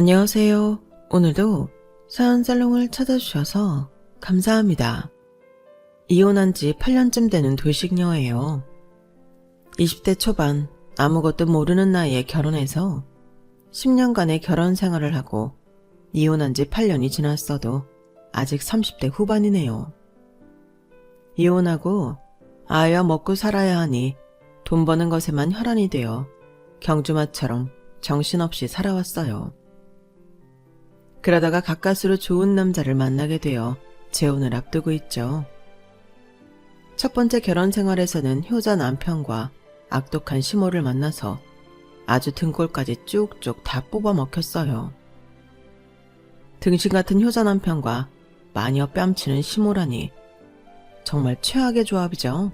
안녕하세요. 오늘도 사연살롱을 찾아주셔서 감사합니다. 이혼한 지 8년쯤 되는 돌싱녀예요. 20대 초반 아무것도 모르는 나이에 결혼해서 10년간의 결혼 생활을 하고 이혼한 지 8년이 지났어도 아직 30대 후반이네요. 이혼하고 아이와 먹고 살아야 하니 돈 버는 것에만 혈안이 되어 경주마처럼 정신없이 살아왔어요. 그러다가 가까스로 좋은 남자를 만나게 되어 재혼을 앞두고 있죠. 첫 번째 결혼 생활에서는 효자 남편과 악독한 시모를 만나서 아주 등골까지 쭉쭉 다 뽑아 먹혔어요. 등신 같은 효자 남편과 마녀 뺨치는 시모라니 정말 최악의 조합이죠.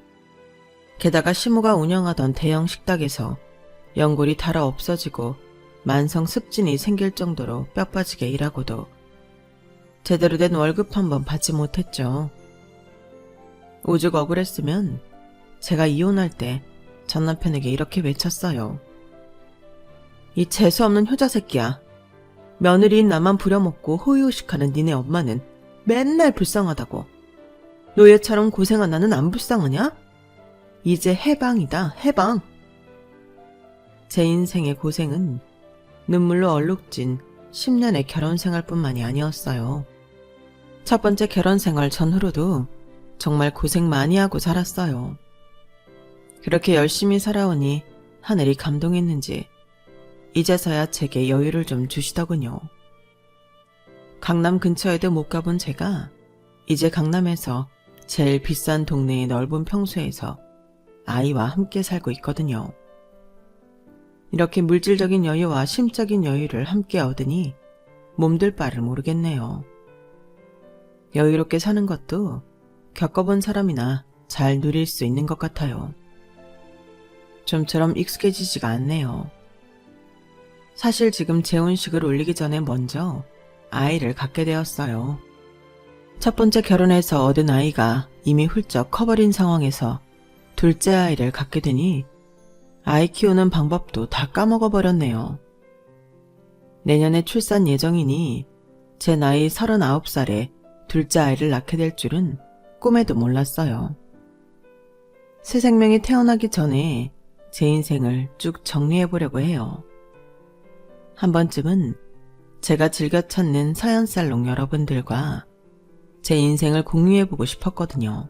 게다가 시모가 운영하던 대형 식당에서 연골이 닳아 없어지고 만성 습진이 생길 정도로 뼈 빠지게 일하고도 제대로 된 월급 한 번 받지 못했죠. 오죽 억울했으면 제가 이혼할 때 전 남편에게 이렇게 외쳤어요. 이 재수없는 효자 새끼야. 며느리인 나만 부려먹고 호의호식하는 니네 엄마는 맨날 불쌍하다고. 노예처럼 고생한 나는 안 불쌍하냐? 이제 해방이다, 해방. 제 인생의 고생은 눈물로 얼룩진 10년의 결혼 생활뿐만이 아니었어요. 첫 번째 결혼 생활 전후로도 정말 고생 많이 하고 살았어요. 그렇게 열심히 살아오니 하늘이 감동했는지 이제서야 제게 여유를 좀 주시더군요. 강남 근처에도 못 가본 제가 이제 강남에서 제일 비싼 동네의 넓은 평수에서 아이와 함께 살고 있거든요. 이렇게 물질적인 여유와 심적인 여유를 함께 얻으니 몸둘 바를 모르겠네요. 여유롭게 사는 것도 겪어본 사람이나 잘 누릴 수 있는 것 같아요. 좀처럼 익숙해지지가 않네요. 사실 지금 재혼식을 올리기 전에 먼저 아이를 갖게 되었어요. 첫 번째 결혼해서 얻은 아이가 이미 훌쩍 커버린 상황에서 둘째 아이를 갖게 되니 아이 키우는 방법도 다 까먹어버렸네요. 내년에 출산 예정이니 제 나이 39살에 둘째 아이를 낳게 될 줄은 꿈에도 몰랐어요. 새 생명이 태어나기 전에 제 인생을 쭉 정리해보려고 해요. 한 번쯤은 제가 즐겨 찾는 사연살롱 여러분들과 제 인생을 공유해보고 싶었거든요.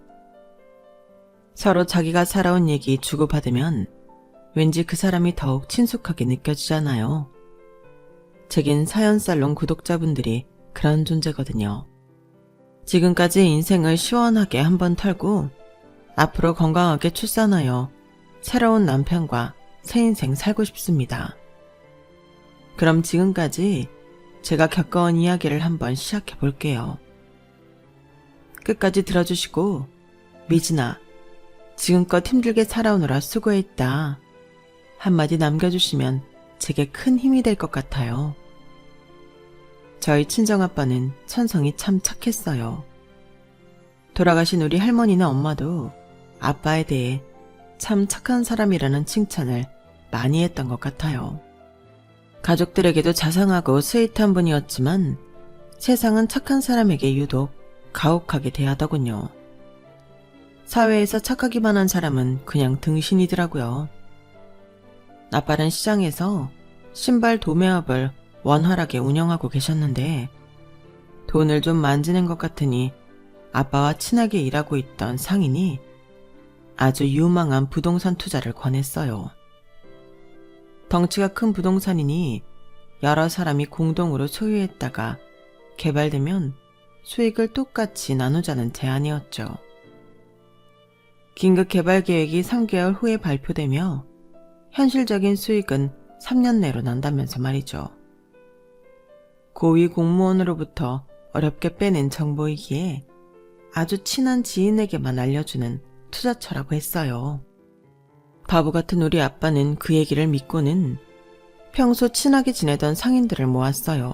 서로 자기가 살아온 얘기 주고받으면 왠지 그 사람이 더욱 친숙하게 느껴지잖아요. 제겐 사연살롱 구독자분들이 그런 존재거든요. 지금까지 인생을 시원하게 한번 털고 앞으로 건강하게 출산하여 새로운 남편과 새 인생 살고 싶습니다. 그럼 지금까지 제가 겪어온 이야기를 한번 시작해 볼게요. 끝까지 들어주시고 미진아, 지금껏 힘들게 살아오느라 수고했다. 한마디 남겨주시면 제게 큰 힘이 될 것 같아요. 저희 친정아빠는 천성이 참 착했어요. 돌아가신 우리 할머니나 엄마도 아빠에 대해 참 착한 사람이라는 칭찬을 많이 했던 것 같아요. 가족들에게도 자상하고 스윗한 분이었지만 세상은 착한 사람에게 유독 가혹하게 대하더군요. 사회에서 착하기만 한 사람은 그냥 등신이더라고요. 아빠는 시장에서 신발 도매업을 원활하게 운영하고 계셨는데 돈을 좀 만지는 것 같으니 아빠와 친하게 일하고 있던 상인이 아주 유망한 부동산 투자를 권했어요. 덩치가 큰 부동산이니 여러 사람이 공동으로 소유했다가 개발되면 수익을 똑같이 나누자는 제안이었죠. 긴급 개발 계획이 3개월 후에 발표되며 현실적인 수익은 3년 내로 난다면서 말이죠. 고위 공무원으로부터 어렵게 빼낸 정보이기에 아주 친한 지인에게만 알려주는 투자처라고 했어요. 바보 같은 우리 아빠는 그 얘기를 믿고는 평소 친하게 지내던 상인들을 모았어요.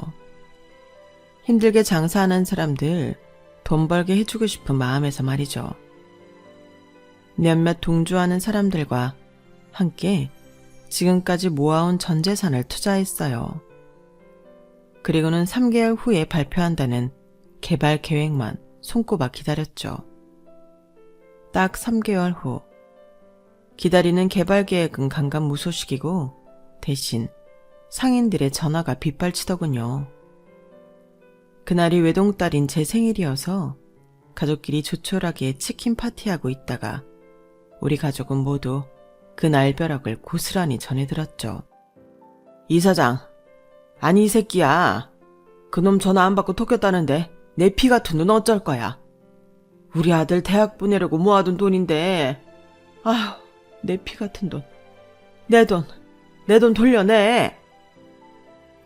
힘들게 장사하는 사람들 돈 벌게 해주고 싶은 마음에서 말이죠. 몇몇 동조하는 사람들과 함께 지금까지 모아온 전 재산을 투자했어요. 그리고는 3개월 후에 발표한다는 개발 계획만 손꼽아 기다렸죠. 딱 3개월 후. 기다리는 개발 계획은 간간무소식이고 대신 상인들의 전화가 빗발치더군요. 그날이 외동딸인 제 생일이어서 가족끼리 조촐하게 치킨 파티하고 있다가 우리 가족은 모두 그 날벼락을 고스란히 전해들었죠. 이 사장, 아니 이 새끼야. 그놈 전화 안 받고 톡였다는데 내 피 같은 돈 어쩔 거야. 우리 아들 대학 보내려고 모아둔 돈인데 아휴 내 피 같은 돈. 내 돈 돌려내.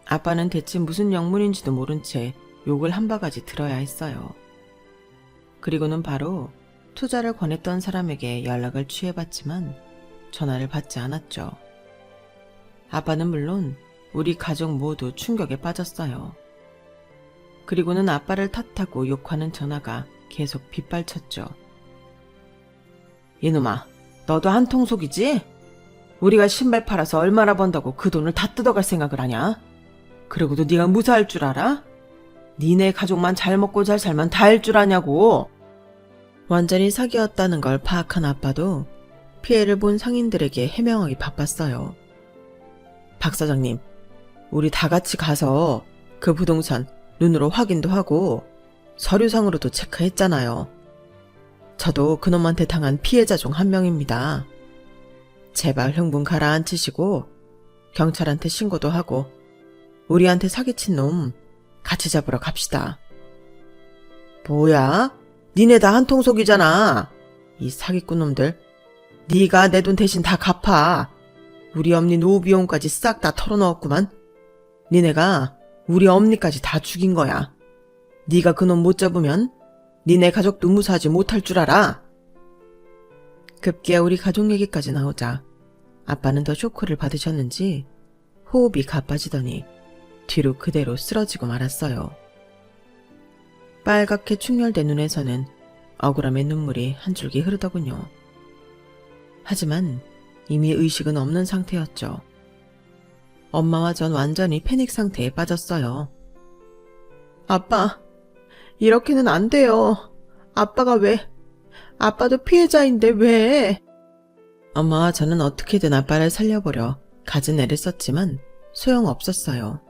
아빠는 대체 무슨 영문인지도 모른 채 욕을 한 바가지 들어야 했어요. 그리고는 바로 투자를 권했던 사람에게 연락을 취해봤지만 전화를 받지 않았죠. 아빠는 물론 우리 가족 모두 충격에 빠졌어요. 그리고는 아빠를 탓하고 욕하는 전화가 계속 빗발쳤죠. 이놈아, 너도 한통속이지? 우리가 신발 팔아서 얼마나 번다고 그 돈을 다 뜯어갈 생각을 하냐? 그러고도 네가 무사할 줄 알아? 니네 가족만 잘 먹고 잘 살면 다 할 줄 아냐고. 완전히 사기였다는 걸 파악한 아빠도 피해를 본 상인들에게 해명하기 바빴어요. 박 사장님, 우리 다 같이 가서 그 부동산 눈으로 확인도 하고 서류상으로도 체크했잖아요. 저도 그놈한테 당한 피해자 중 한 명입니다. 제발 흥분 가라앉히시고 경찰한테 신고도 하고 우리한테 사기친 놈 같이 잡으러 갑시다. 뭐야? 니네 다 한통속이잖아. 이 사기꾼 놈들. 네가 내 돈 대신 다 갚아. 우리 엄니 노후 비용까지 싹 다 털어넣었구만. 니네가 우리 엄니까지 다 죽인 거야. 네가 그놈 못 잡으면 니네 가족도 무사하지 못할 줄 알아. 급기야 우리 가족 얘기까지 나오자 아빠는 더 쇼크를 받으셨는지 호흡이 가빠지더니 뒤로 그대로 쓰러지고 말았어요. 빨갛게 충혈된 눈에서는 억울함의 눈물이 한 줄기 흐르더군요. 하지만 이미 의식은 없는 상태였죠. 엄마와 전 완전히 패닉 상태에 빠졌어요. 아빠, 이렇게는 안 돼요. 아빠가 왜? 아빠도 피해자인데 왜? 엄마와 저는 어떻게든 아빠를 살려보려 갖은 애를 썼지만 소용없었어요.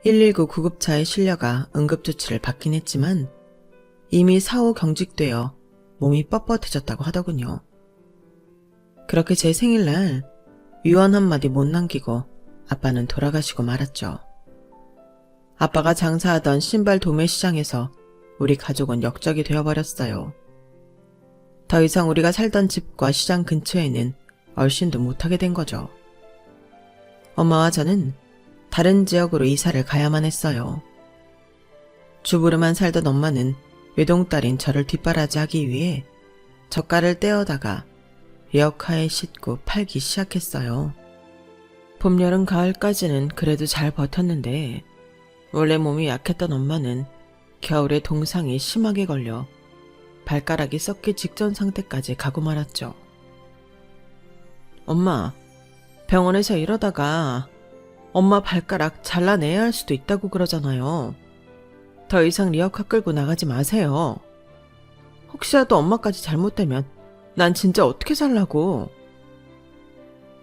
119 구급차에 실려가 응급조치를 받긴 했지만 이미 사후 경직되어 몸이 뻣뻣해졌다고 하더군요. 그렇게 제 생일날 유언 한마디 못 남기고 아빠는 돌아가시고 말았죠. 아빠가 장사하던 신발 도매 시장에서 우리 가족은 역적이 되어버렸어요. 더 이상 우리가 살던 집과 시장 근처에는 얼씬도 못하게 된 거죠. 엄마와 저는 다른 지역으로 이사를 가야만 했어요. 주부로만 살던 엄마는 외동딸인 저를 뒷바라지하기 위해 젓갈을 떼어다가 리어카에 싣고 팔기 시작했어요. 봄, 여름, 가을까지는 그래도 잘 버텼는데 원래 몸이 약했던 엄마는 겨울에 동상이 심하게 걸려 발가락이 썩기 직전 상태까지 가고 말았죠. 엄마, 병원에서 이러다가 엄마 발가락 잘라내야 할 수도 있다고 그러잖아요. 더 이상 리어카 끌고 나가지 마세요. 혹시라도 엄마까지 잘못되면 난 진짜 어떻게 살라고.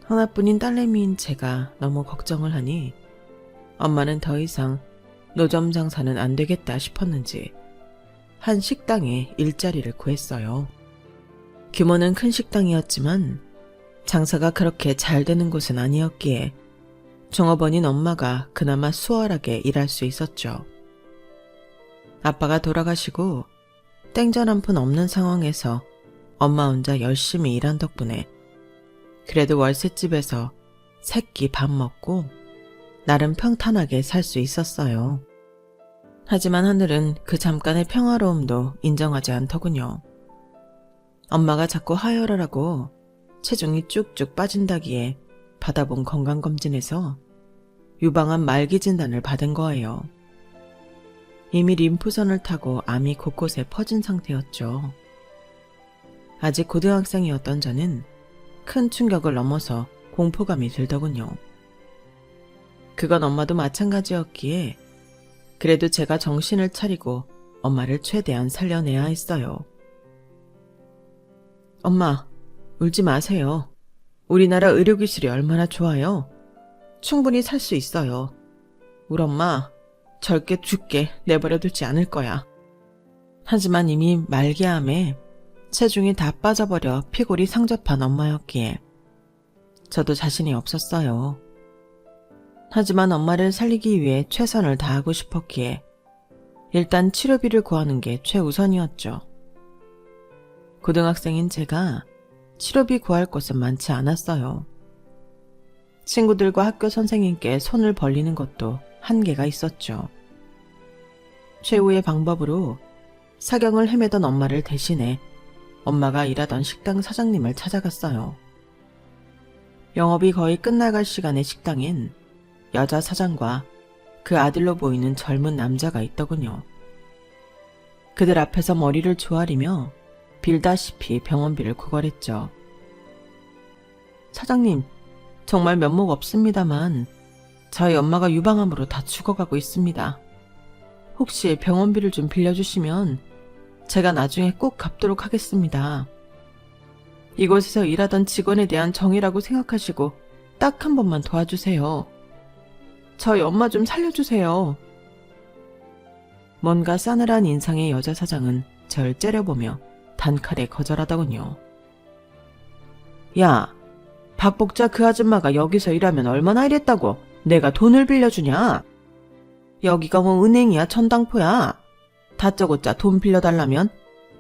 하나뿐인 딸내미인 제가 너무 걱정을 하니 엄마는 더 이상 노점 장사는 안 되겠다 싶었는지 한 식당에 일자리를 구했어요. 규모는 큰 식당이었지만 장사가 그렇게 잘 되는 곳은 아니었기에 종업원인 엄마가 그나마 수월하게 일할 수 있었죠. 아빠가 돌아가시고 땡전 한 푼 없는 상황에서 엄마 혼자 열심히 일한 덕분에 그래도 월세집에서 새끼 밥 먹고 나름 평탄하게 살 수 있었어요. 하지만 하늘은 그 잠깐의 평화로움도 인정하지 않더군요. 엄마가 자꾸 하혈을 하고 체중이 쭉쭉 빠진다기에 받아본 건강검진에서 유방암 말기 진단을 받은 거예요. 이미 림프선을 타고 암이 곳곳에 퍼진 상태였죠. 아직 고등학생이었던 저는 큰 충격을 넘어서 공포감이 들더군요. 그건 엄마도 마찬가지였기에 그래도 제가 정신을 차리고 엄마를 최대한 살려내야 했어요. 엄마, 울지 마세요. 우리나라 의료기술이 얼마나 좋아요. 충분히 살 수 있어요. 우리 엄마 절대 죽게 내버려두지 않을 거야. 하지만 이미 말기암에 체중이 다 빠져버려 피골이 상접한 엄마였기에 저도 자신이 없었어요. 하지만 엄마를 살리기 위해 최선을 다하고 싶었기에 일단 치료비를 구하는 게 최우선이었죠. 고등학생인 제가 치료비 구할 곳은 많지 않았어요. 친구들과 학교 선생님께 손을 벌리는 것도 한계가 있었죠. 최후의 방법으로 사경을 헤매던 엄마를 대신해 엄마가 일하던 식당 사장님을 찾아갔어요. 영업이 거의 끝나갈 시간의 식당엔 여자 사장과 그 아들로 보이는 젊은 남자가 있더군요. 그들 앞에서 머리를 조아리며 빌다시피 병원비를 구걸했죠. 사장님, 정말 면목 없습니다만 저희 엄마가 유방암으로 다 죽어가고 있습니다. 혹시 병원비를 좀 빌려주시면 제가 나중에 꼭 갚도록 하겠습니다. 이곳에서 일하던 직원에 대한 정의라고 생각하시고 딱 한 번만 도와주세요. 저희 엄마 좀 살려주세요. 뭔가 싸늘한 인상의 여자 사장은 절 째려보며 단칼에 거절하더군요. 야, 박복자 그 아줌마가 여기서 일하면 얼마나 일했다고 내가 돈을 빌려주냐? 여기가 뭐 은행이야 천당포야. 다짜고짜 돈 빌려달라면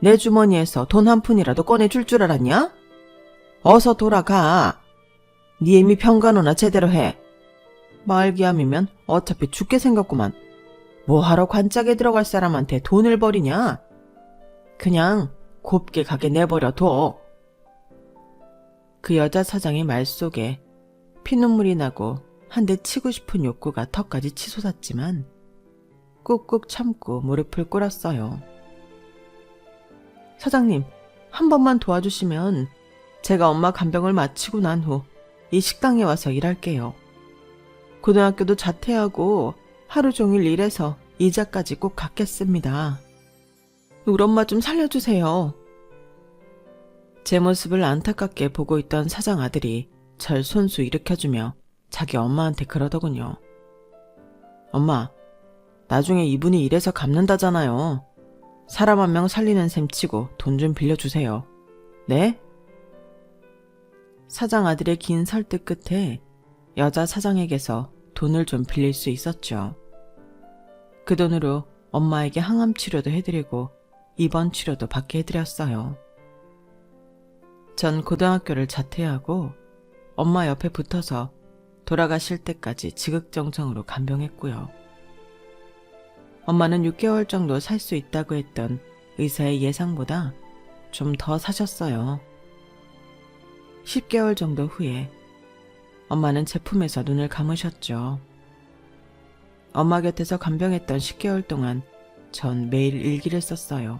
내 주머니에서 돈 한 푼이라도 꺼내줄 줄 알았냐? 어서 돌아가. 네 애미 평간호나 제대로 해. 말기암이면 어차피 죽게 생겼구만. 뭐하러 관짝에 들어갈 사람한테 돈을 버리냐? 그냥 곱게 가게 내버려둬. 그 여자 사장의 말 속에 피눈물이 나고 한 대 치고 싶은 욕구가 턱까지 치솟았지만 꾹꾹 참고 무릎을 꿇었어요. 사장님, 한 번만 도와주시면 제가 엄마 간병을 마치고 난 후 이 식당에 와서 일할게요. 고등학교도 자퇴하고 하루 종일 일해서 이자까지 꼭 갚겠습니다. 우리 엄마 좀 살려주세요. 제 모습을 안타깝게 보고 있던 사장 아들이 절 손수 일으켜주며 자기 엄마한테 그러더군요. 엄마, 나중에 이분이 이래서 갚는다잖아요. 사람 한 명 살리는 셈 치고 돈 좀 빌려주세요. 네? 사장 아들의 긴 설득 끝에 여자 사장에게서 돈을 좀 빌릴 수 있었죠. 그 돈으로 엄마에게 항암 치료도 해드리고 입원 치료도 받게 해드렸어요. 전 고등학교를 자퇴하고 엄마 옆에 붙어서 돌아가실 때까지 지극정성으로 간병했고요. 엄마는 6개월 정도 살 수 있다고 했던 의사의 예상보다 좀 더 사셨어요. 10개월 정도 후에 엄마는 제 품에서 눈을 감으셨죠. 엄마 곁에서 간병했던 10개월 동안 전 매일 일기를 썼어요.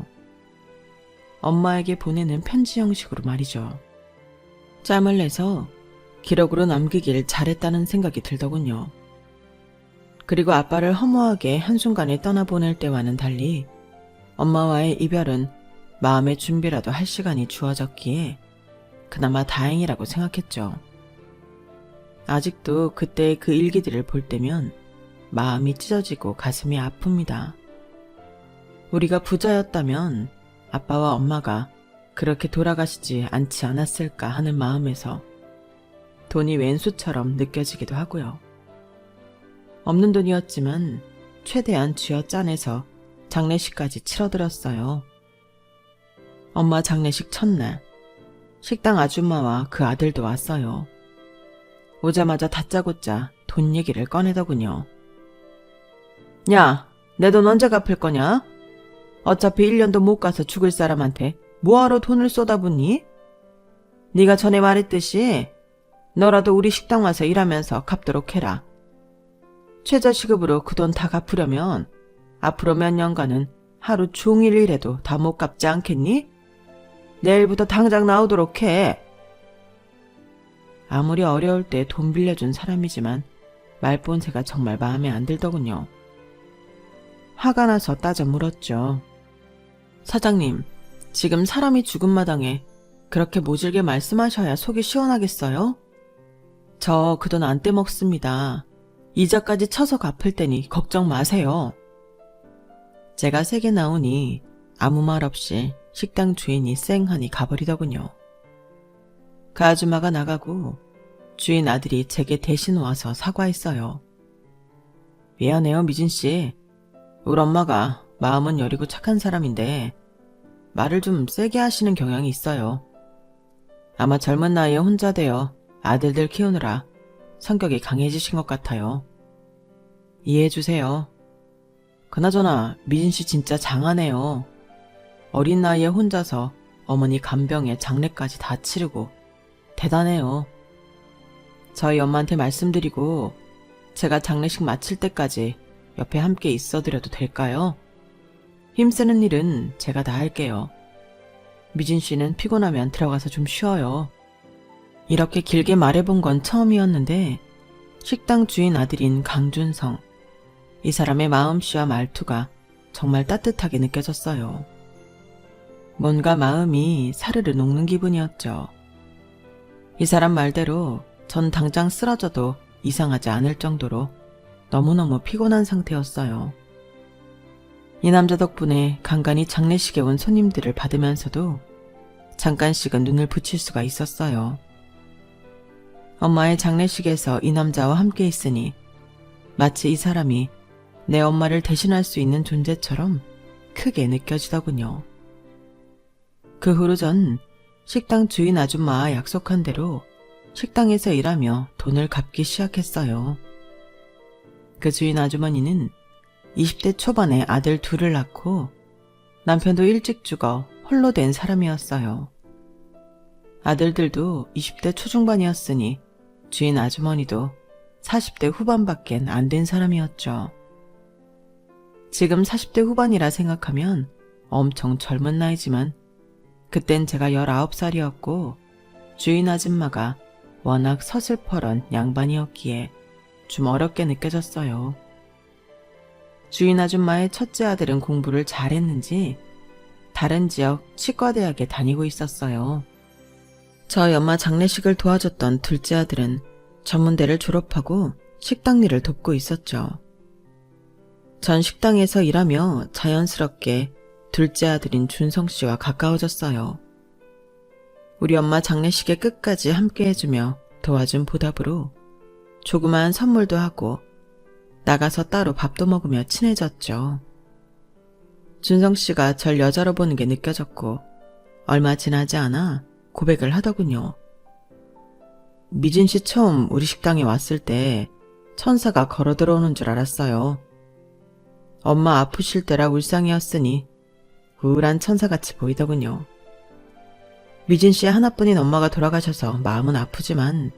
엄마에게 보내는 편지 형식으로 말이죠. 짬을 내서 기록으로 남기길 잘했다는 생각이 들더군요. 그리고 아빠를 허무하게 한순간에 떠나보낼 때와는 달리 엄마와의 이별은 마음의 준비라도 할 시간이 주어졌기에 그나마 다행이라고 생각했죠. 아직도 그때의 그 일기들을 볼 때면 마음이 찢어지고 가슴이 아픕니다. 우리가 부자였다면 아빠와 엄마가 그렇게 돌아가시지 않지 않았을까 하는 마음에서 돈이 왼수처럼 느껴지기도 하고요. 없는 돈이었지만 최대한 쥐어짜내서 장례식까지 치러들었어요. 엄마 장례식 첫날 식당 아줌마와 그 아들도 왔어요. 오자마자 다짜고짜 돈 얘기를 꺼내더군요. 야, 내 돈 언제 갚을 거냐? 어차피 1년도 못 가서 죽을 사람한테 뭐하러 돈을 쏟아붓니? 네가 전에 말했듯이 너라도 우리 식당 와서 일하면서 갚도록 해라. 최저시급으로 그 돈 다 갚으려면 앞으로 몇 년간은 하루 종일 일해도 다 못 갚지 않겠니? 내일부터 당장 나오도록 해. 아무리 어려울 때 돈 빌려준 사람이지만 말본새가 정말 마음에 안 들더군요. 화가 나서 따져 물었죠. 사장님, 지금 사람이 죽은 마당에 그렇게 모질게 말씀하셔야 속이 시원하겠어요? 저 그 돈 안 떼먹습니다. 이자까지 쳐서 갚을 테니 걱정 마세요. 제가 세게 나오니 아무 말 없이 식당 주인이 쌩하니 가버리더군요. 그 아줌마가 나가고 주인 아들이 제게 대신 와서 사과했어요. 미안해요, 미진씨. 우리 엄마가 마음은 여리고 착한 사람인데 말을 좀 세게 하시는 경향이 있어요. 아마 젊은 나이에 혼자 되어 아들들 키우느라 성격이 강해지신 것 같아요. 이해해주세요. 그나저나 미진씨 진짜 장하네요. 어린 나이에 혼자서 어머니 간병에 장례까지 다 치르고 대단해요. 저희 엄마한테 말씀드리고 제가 장례식 마칠 때까지 옆에 함께 있어드려도 될까요? 힘쓰는 일은 제가 다 할게요. 미진 씨는 피곤하면 들어가서 좀 쉬어요. 이렇게 길게 말해본 건 처음이었는데 식당 주인 아들인 강준성, 이 사람의 마음씨와 말투가 정말 따뜻하게 느껴졌어요. 뭔가 마음이 사르르 녹는 기분이었죠. 이 사람 말대로 전 당장 쓰러져도 이상하지 않을 정도로 너무너무 피곤한 상태였어요. 이 남자 덕분에 간간히 장례식에 온 손님들을 받으면서도 잠깐씩은 눈을 붙일 수가 있었어요. 엄마의 장례식에서 이 남자와 함께 있으니 마치 이 사람이 내 엄마를 대신할 수 있는 존재처럼 크게 느껴지더군요. 그 후로 전 식당 주인 아줌마와 약속한 대로 식당에서 일하며 돈을 갚기 시작했어요. 그 주인 아주머니는 20대 초반에 아들 둘을 낳고 남편도 일찍 죽어 홀로 된 사람이었어요. 아들들도 20대 초중반이었으니 주인 아주머니도 40대 후반밖엔 안 된 사람이었죠. 지금 40대 후반이라 생각하면 엄청 젊은 나이지만 그땐 제가 19살이었고 주인 아줌마가 워낙 서슬퍼런 양반이었기에 좀 어렵게 느껴졌어요. 주인 아줌마의 첫째 아들은 공부를 잘했는지 다른 지역 치과대학에 다니고 있었어요. 저희 엄마 장례식을 도와줬던 둘째 아들은 전문대를 졸업하고 식당 일을 돕고 있었죠. 전 식당에서 일하며 자연스럽게 둘째 아들인 준성 씨와 가까워졌어요. 우리 엄마 장례식에 끝까지 함께 해주며 도와준 보답으로 조그마한 선물도 하고 나가서 따로 밥도 먹으며 친해졌죠. 준성 씨가 절 여자로 보는 게 느껴졌고 얼마 지나지 않아 고백을 하더군요. 미진 씨 처음 우리 식당에 왔을 때 천사가 걸어 들어오는 줄 알았어요. 엄마 아프실 때라 울상이었으니 우울한 천사같이 보이더군요. 미진 씨의 하나뿐인 엄마가 돌아가셔서 마음은 아프지만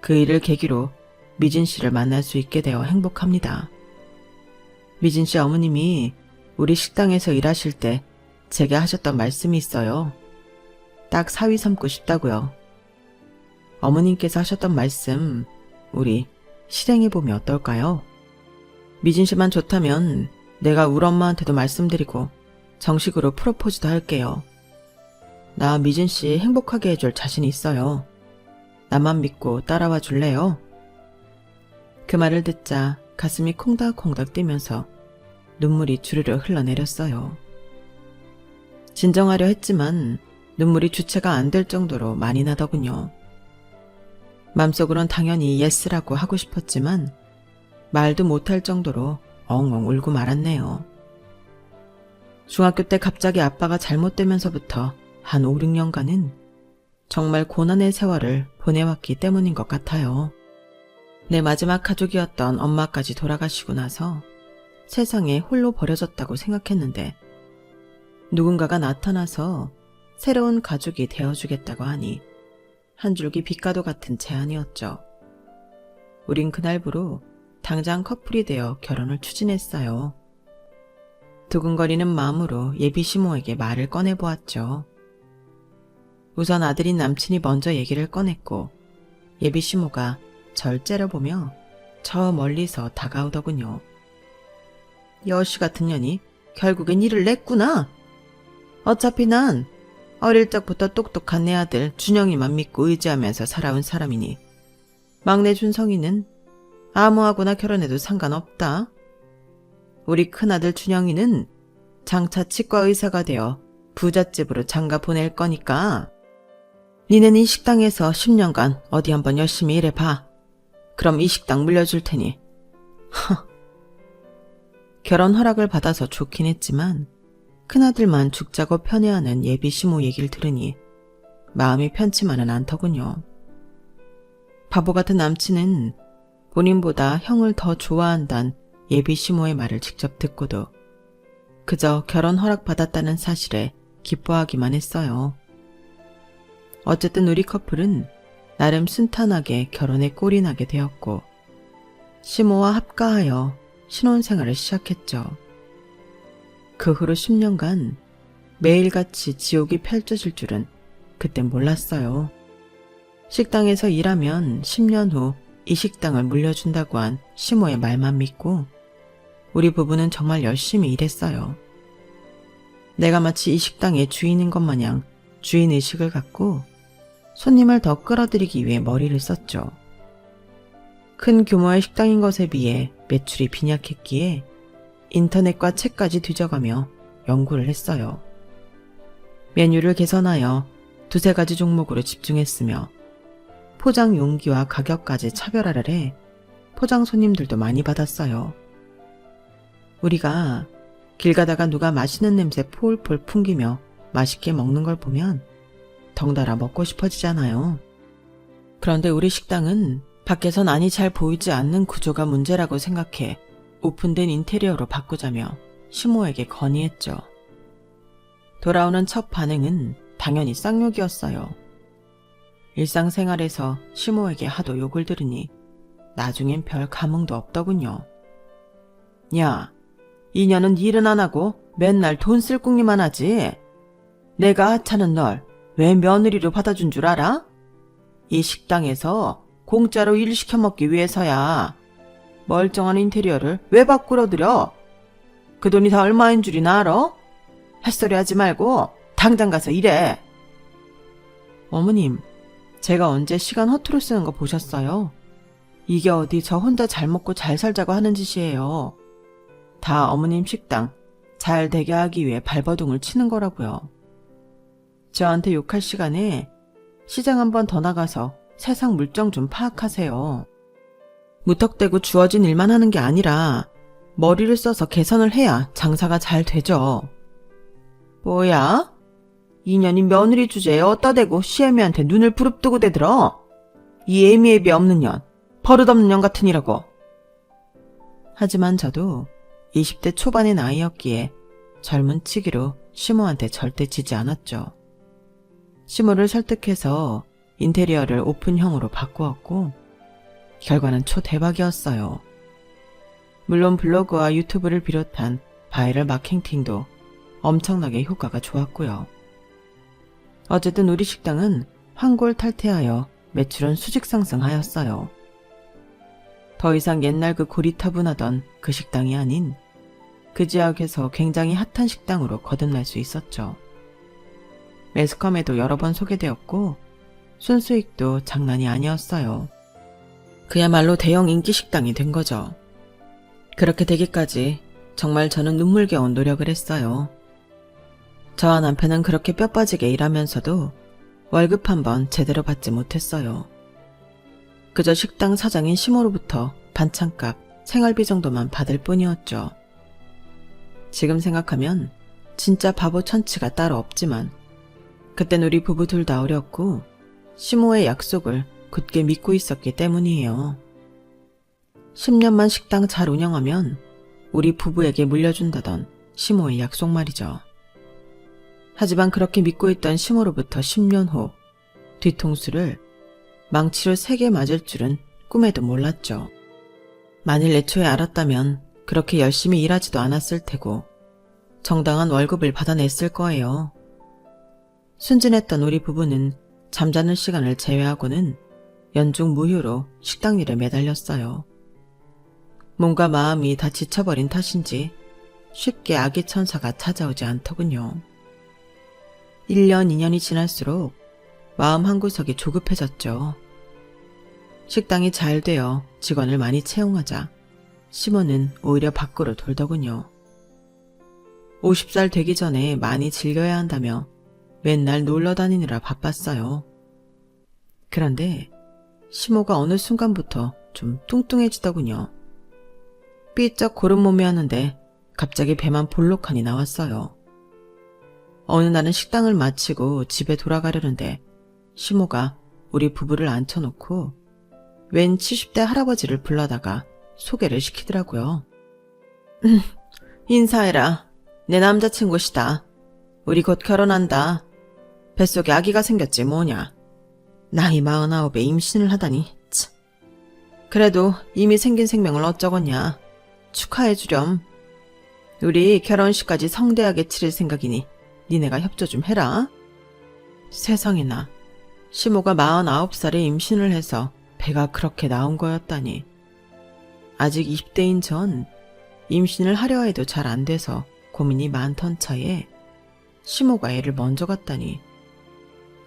그 일을 계기로 미진 씨를 만날 수 있게 되어 행복합니다. 미진 씨 어머님이 우리 식당에서 일하실 때 제게 하셨던 말씀이 있어요. 딱 사위 삼고 싶다고요. 어머님께서 하셨던 말씀 우리 실행해보면 어떨까요? 미진 씨만 좋다면 내가 우리 엄마한테도 말씀드리고 정식으로 프로포즈도 할게요. 나 미진 씨 행복하게 해줄 자신 있어요. 나만 믿고 따라와 줄래요? 그 말을 듣자 가슴이 콩닥콩닥 뛰면서 눈물이 주르르 흘러내렸어요. 진정하려 했지만 눈물이 주체가 안 될 정도로 많이 나더군요. 맘속으론 당연히 예스라고 하고 싶었지만 말도 못할 정도로 엉엉 울고 말았네요. 중학교 때 갑자기 아빠가 잘못되면서부터 한 5, 6년간은 정말 고난의 세월을 보내왔기 때문인 것 같아요. 내 마지막 가족이었던 엄마까지 돌아가시고 나서 세상에 홀로 버려졌다고 생각했는데 누군가가 나타나서 새로운 가족이 되어주겠다고 하니 한 줄기 빛과도 같은 제안이었죠. 우린 그날부로 당장 커플이 되어 결혼을 추진했어요. 두근거리는 마음으로 예비시모에게 말을 꺼내보았죠. 우선 아들인 남친이 먼저 얘기를 꺼냈고 예비시모가 절 째려보며 저 멀리서 다가오더군요. 여시 같은 년이 결국엔 일을 냈구나. 어차피 난 어릴 적부터 똑똑한 내 아들 준영이만 믿고 의지하면서 살아온 사람이니 막내 준성이는 아무하고나 결혼해도 상관없다. 우리 큰아들 준영이는 장차 치과 의사가 되어 부잣집으로 장가 보낼 거니까 니는 이 식당에서 10년간 어디 한번 열심히 일해봐. 그럼 이 식당 물려줄 테니. 결혼 허락을 받아서 좋긴 했지만 큰아들만 죽자고 편애하는 예비 시모 얘기를 들으니 마음이 편치만은 않더군요. 바보 같은 남친은 본인보다 형을 더 좋아한단 예비 시모의 말을 직접 듣고도 그저 결혼 허락받았다는 사실에 기뻐하기만 했어요. 어쨌든 우리 커플은 나름 순탄하게 결혼에 꼴이 나게 되었고 시모와 합가하여 신혼생활을 시작했죠. 그 후로 10년간 매일같이 지옥이 펼쳐질 줄은 그땐 몰랐어요. 식당에서 일하면 10년 후 이 식당을 물려준다고 한 시모의 말만 믿고 우리 부부는 정말 열심히 일했어요. 내가 마치 이 식당의 주인인 것 마냥 주인의식을 갖고 손님을 더 끌어들이기 위해 머리를 썼죠. 큰 규모의 식당인 것에 비해 매출이 빈약했기에 인터넷과 책까지 뒤져가며 연구를 했어요. 메뉴를 개선하여 두세 가지 종목으로 집중했으며 포장 용기와 가격까지 차별화를 해 포장 손님들도 많이 받았어요. 우리가 길 가다가 누가 맛있는 냄새 폴폴 풍기며 맛있게 먹는 걸 보면 덩달아 먹고 싶어지잖아요. 그런데 우리 식당은 밖에선 안이 잘 보이지 않는 구조가 문제라고 생각해 오픈된 인테리어로 바꾸자며 시모에게 건의했죠. 돌아오는 첫 반응은 당연히 쌍욕이었어요. 일상생활에서 시모에게 하도 욕을 들으니 나중엔 별 감흥도 없더군요. 야, 이 년은 일은 안 하고 맨날 돈 쓸 궁리만 하지. 내가 하찮은 널 왜 며느리로 받아준 줄 알아? 이 식당에서 공짜로 일 시켜 먹기 위해서야. 멀쩡한 인테리어를 왜 바꾸러 들여? 그 돈이 다 얼마인 줄이나 알아? 햇소리 하지 말고 당장 가서 일해. 어머님, 제가 언제 시간 허투루 쓰는 거 보셨어요? 이게 어디 저 혼자 잘 먹고 잘 살자고 하는 짓이에요. 다 어머님 식당 잘 되게 하기 위해 발버둥을 치는 거라고요. 저한테 욕할 시간에 시장 한 번 더 나가서 세상 물정 좀 파악하세요. 무턱대고 주어진 일만 하는 게 아니라 머리를 써서 개선을 해야 장사가 잘 되죠. 뭐야? 2년이 며느리 주제에 어따 대고 시애미한테 눈을 부릅뜨고 대들어. 이 애미애비 없는 년, 버릇없는 년 같으니라고. 하지만 저도 20대 초반의 나이였기에 젊은 치기로 시모한테 절대 지지 않았죠. 시모를 설득해서 인테리어를 오픈형으로 바꾸었고 결과는 초대박이었어요. 물론 블로그와 유튜브를 비롯한 바이럴 마케팅도 엄청나게 효과가 좋았고요. 어쨌든 우리 식당은 황골탈퇴하여 매출은 수직 상승하였어요. 더 이상 옛날 그 고리타분하던 그 식당이 아닌 그 지역에서 굉장히 핫한 식당으로 거듭날 수 있었죠. 매스컴에도 여러 번 소개되었고 순수익도 장난이 아니었어요. 그야말로 대형 인기 식당이 된 거죠. 그렇게 되기까지 정말 저는 눈물겨운 노력을 했어요. 저와 남편은 그렇게 뼈 빠지게 일하면서도 월급 한 번 제대로 받지 못했어요. 그저 식당 사장인 시모로부터 반찬값, 생활비 정도만 받을 뿐이었죠. 지금 생각하면 진짜 바보 천치가 따로 없지만 그땐 우리 부부 둘 다 어렸고 시모의 약속을 굳게 믿고 있었기 때문이에요. 10년만 식당 잘 운영하면 우리 부부에게 물려준다던 시모의 약속 말이죠. 하지만 그렇게 믿고 있던 시모로부터 10년 후 뒤통수를 망치로 3개 맞을 줄은 꿈에도 몰랐죠. 만일 애초에 알았다면 그렇게 열심히 일하지도 않았을 테고 정당한 월급을 받아냈을 거예요. 순진했던 우리 부부는 잠자는 시간을 제외하고는 연중 무휴로 식당 일에 매달렸어요. 몸과 마음이 다 지쳐버린 탓인지 쉽게 아기 천사가 찾아오지 않더군요. 1년, 2년이 지날수록 마음 한구석이 조급해졌죠. 식당이 잘 되어 직원을 많이 채용하자 시모는 오히려 밖으로 돌더군요. 50살 되기 전에 많이 즐겨야 한다며 맨날 놀러 다니느라 바빴어요. 그런데 시모가 어느 순간부터 좀 뚱뚱해지더군요. 삐쩍 고른 몸이었는데 갑자기 배만 볼록하니 나왔어요. 어느 날은 식당을 마치고 집에 돌아가려는데 시모가 우리 부부를 앉혀놓고 웬 70대 할아버지를 불러다가 소개를 시키더라고요. 인사해라. 내 남자친구시다. 우리 곧 결혼한다. 뱃속에 아기가 생겼지 뭐냐. 나이 49에 임신을 하다니. 참. 그래도 이미 생긴 생명을 어쩌겠냐. 축하해주렴. 우리 결혼식까지 성대하게 치를 생각이니 니네가 협조 좀 해라. 세상에나. 시모가 49살에 임신을 해서 배가 그렇게 나온 거였다니. 아직 20대인 전 임신을 하려 해도 잘 안 돼서 고민이 많던 차에 시모가 애를 먼저 갖다니.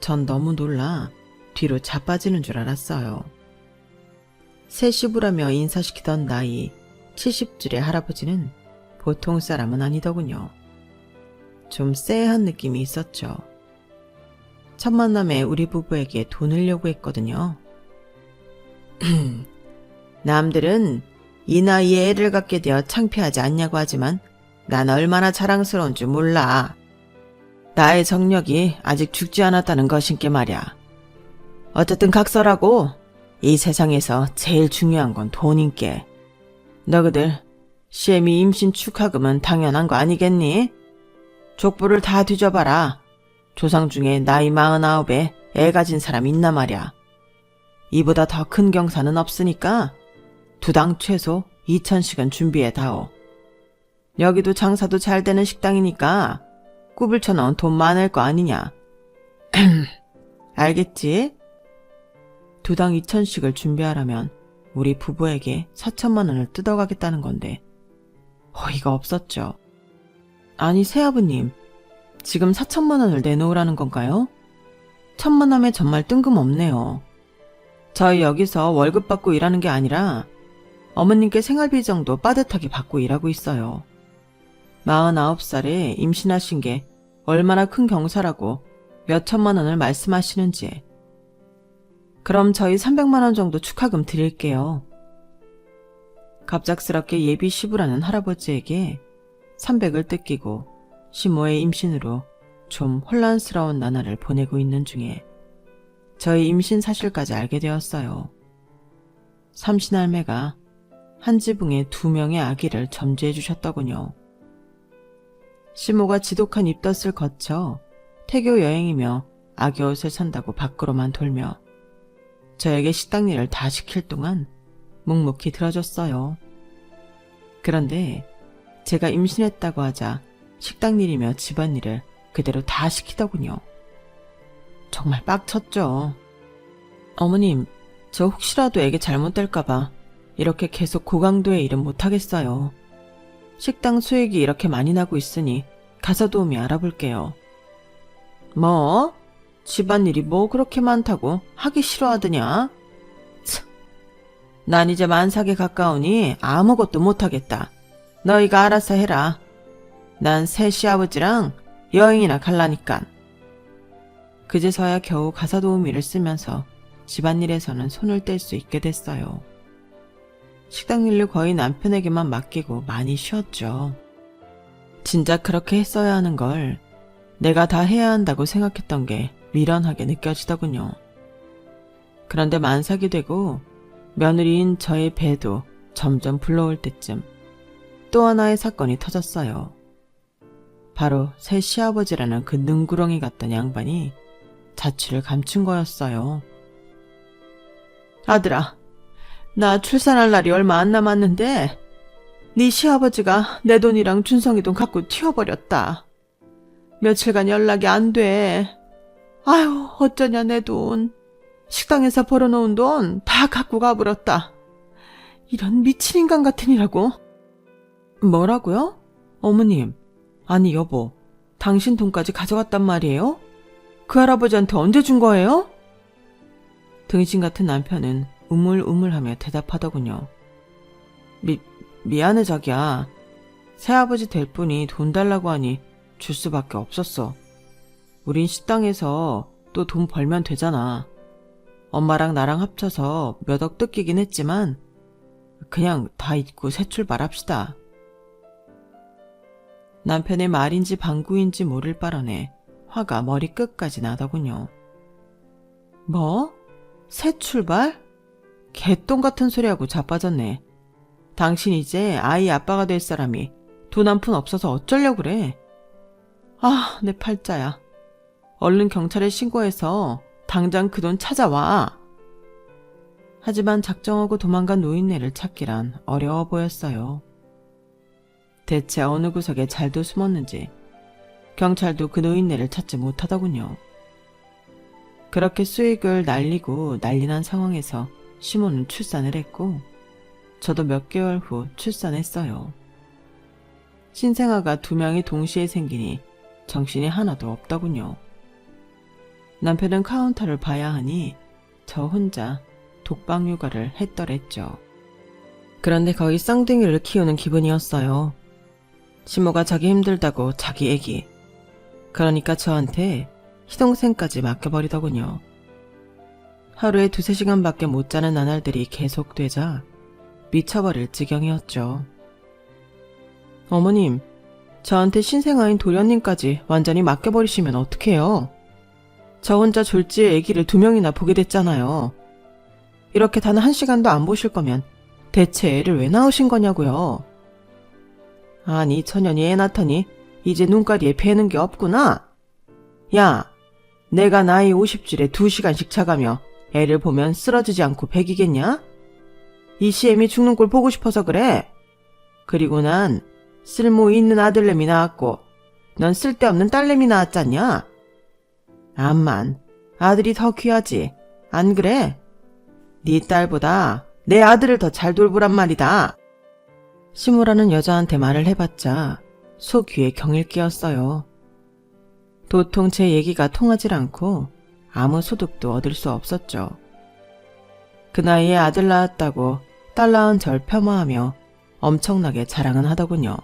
전 너무 놀라 뒤로 자빠지는 줄 알았어요. 새 시부라며 인사시키던 나이 70줄의 할아버지는 보통 사람은 아니더군요. 좀 쎄한 느낌이 있었죠. 첫 만남에 우리 부부에게 돈을 요구했거든요. 남들은 이 나이에 애를 갖게 되어 창피하지 않냐고 하지만 난 얼마나 자랑스러운 줄 몰라. 나의 정력이 아직 죽지 않았다는 것인께 말이야. 어쨌든 각설하고 이 세상에서 제일 중요한 건 돈인께. 너희들 시애미 임신 축하금은 당연한 거 아니겠니? 족보를 다 뒤져봐라. 조상 중에 나이 49에 애 가진 사람 있나 말이야. 이보다 더 큰 경사는 없으니까 두당 최소 2천씩은 준비해 다오. 여기도 장사도 잘 되는 식당이니까 굽을 쳐넣은 돈 많을 거 아니냐. 알겠지? 두당 2천씩을 준비하려면 우리 부부에게 4천만 원을 뜯어가겠다는 건데 어이가 없었죠. 아니 새아버님, 지금 4천만 원을 내놓으라는 건가요? 천만함에 정말 뜬금없네요. 저희 여기서 월급 받고 일하는 게 아니라 어머님께 생활비 정도 빠듯하게 받고 일하고 있어요. 49살에 임신하신 게 얼마나 큰 경사라고 몇 천만 원을 말씀하시는지. 그럼 저희 300만 원 정도 축하금 드릴게요. 갑작스럽게 예비 시부라는 할아버지에게 300을 뜯기고 시모의 임신으로 좀 혼란스러운 나날을 보내고 있는 중에 저희 임신 사실까지 알게 되었어요. 삼신할매가 한 지붕에 2명의 아기를 점지해 주셨더군요. 시모가 지독한 입덧을 거쳐 태교 여행이며 아기 옷을 산다고 밖으로만 돌며 저에게 식당 일을 다 시킬 동안 묵묵히 들어줬어요. 그런데 제가 임신했다고 하자 식당 일이며 집안일을 그대로 다 시키더군요. 정말 빡쳤죠. 어머님, 저 혹시라도 애기 잘못될까봐 이렇게 계속 고강도의 일은 못하겠어요. 식당 수익이 이렇게 많이 나고 있으니 가사 도우미 알아볼게요. 뭐? 집안일이 뭐 그렇게 많다고 하기 싫어하더냐? 참, 난 이제 만삭에 가까우니 아무것도 못하겠다. 너희가 알아서 해라. 난 새 시아버지랑 여행이나 갈라니깐. 그제서야 겨우 가사 도우미를 쓰면서 집안일에서는 손을 뗄 수 있게 됐어요. 식당 일을 거의 남편에게만 맡기고 많이 쉬었죠. 진짜 그렇게 했어야 하는 걸 내가 다 해야 한다고 생각했던 게 미련하게 느껴지더군요. 그런데 만삭이 되고 며느리인 저의 배도 점점 불러올 때쯤 또 하나의 사건이 터졌어요. 바로 새 시아버지라는 그 능구렁이 같던 양반이 자취를 감춘 거였어요. 아들아, 나 출산할 날이 얼마 안 남았는데 네 시아버지가 내 돈이랑 준성이 돈 갖고 튀어버렸다. 며칠간 연락이 안 돼. 아유, 어쩌냐 내 돈. 식당에서 벌어놓은 돈 다 갖고 가버렸다. 이런 미친 인간 같으니라고. 뭐라고요? 어머님, 아니 여보, 당신 돈까지 가져갔단 말이에요? 그 할아버지한테 언제 준 거예요? 등신 같은 남편은 우물우물하며 대답하더군요. 미안해 자기야. 새아버지 될 분이 돈 달라고 하니 줄 수밖에 없었어. 우린 식당에서 또 돈 벌면 되잖아. 엄마랑 나랑 합쳐서 몇 억 뜯기긴 했지만 그냥 다 잊고 새 출발합시다. 남편의 말인지 방구인지 모를 바람에 화가 머리 끝까지 나더군요. 뭐? 새 출발? 개똥 같은 소리하고 자빠졌네. 당신 이제 아이 아빠가 될 사람이 돈 한 푼 없어서 어쩌려고 그래. 아, 내 팔자야. 얼른 경찰에 신고해서 당장 그 돈 찾아와. 하지만 작정하고 도망간 노인네를 찾기란 어려워 보였어요. 대체 어느 구석에 잘도 숨었는지 경찰도 그 노인네를 찾지 못하더군요. 그렇게 수익을 날리고 난리난 상황에서 시몬은 출산을 했고 저도 몇 개월 후 출산했어요. 신생아가 2명이 동시에 생기니 정신이 하나도 없더군요. 남편은 카운터를 봐야 하니 저 혼자 독방 육아를 했더랬죠. 그런데 거의 쌍둥이를 키우는 기분이었어요. 시모가 자기 힘들다고 자기 애기, 그러니까 저한테 희동생까지 맡겨버리더군요. 하루에 2-3시간밖에 못 자는 나날들이 계속되자 미쳐버릴 지경이었죠. 어머님, 저한테 신생아인 도련님까지 완전히 맡겨버리시면 어떡해요? 저 혼자 졸지에 아기를 2명이나 보게 됐잖아요. 이렇게 단 1시간도 안 보실 거면 대체 애를 왜 낳으신 거냐고요? 아니, 천연이 애 낳더니 이제 눈가리에 패는 게 없구나. 야, 내가 나이 50줄에 2시간씩 차가며 애를 보면 쓰러지지 않고 배기겠냐? 이 시애미 죽는 꼴 보고 싶어서 그래. 그리고 난 쓸모 있는 아들내미 낳았고 넌 쓸데없는 딸내미 낳았잖냐? 암만 아들이 더 귀하지, 안 그래? 네 딸보다 내 아들을 더 잘 돌보란 말이다. 시모라는 여자한테 말을 해봤자 속 귀에 경일 끼었어요. 도통 제 얘기가 통하질 않고 아무 소득도 얻을 수 없었죠. 그 나이에 아들 낳았다고 딸 낳은 절 폄하하며 엄청나게 자랑은 하더군요.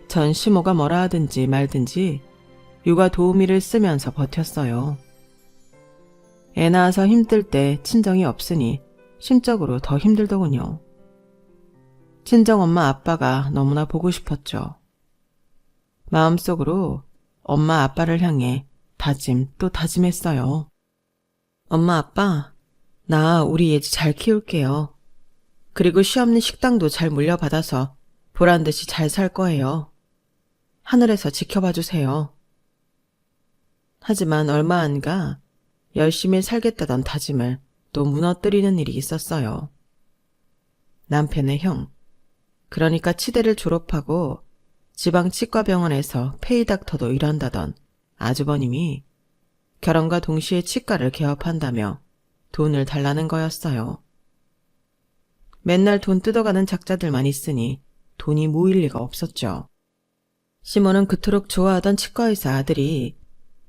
전 시모가 뭐라 하든지 말든지 육아 도우미를 쓰면서 버텼어요. 애 낳아서 힘들 때 친정이 없으니 심적으로 더 힘들더군요. 친정엄마 아빠가 너무나 보고 싶었죠. 마음속으로 엄마 아빠를 향해 다짐 또 다짐했어요. 엄마 아빠, 나 우리 예지 잘 키울게요. 그리고 시없는 식당도 잘 물려받아서 보란듯이 잘 살 거예요. 하늘에서 지켜봐 주세요. 하지만 얼마 안 가 열심히 살겠다던 다짐을 또 무너뜨리는 일이 있었어요. 남편의 형, 그러니까 치대를 졸업하고 지방 치과병원에서 페이닥터도 일한다던 아주버님이 결혼과 동시에 치과를 개업한다며 돈을 달라는 거였어요. 맨날 돈 뜯어가는 작자들만 있으니 돈이 모일 리가 없었죠. 시몬은 그토록 좋아하던 치과의사 아들이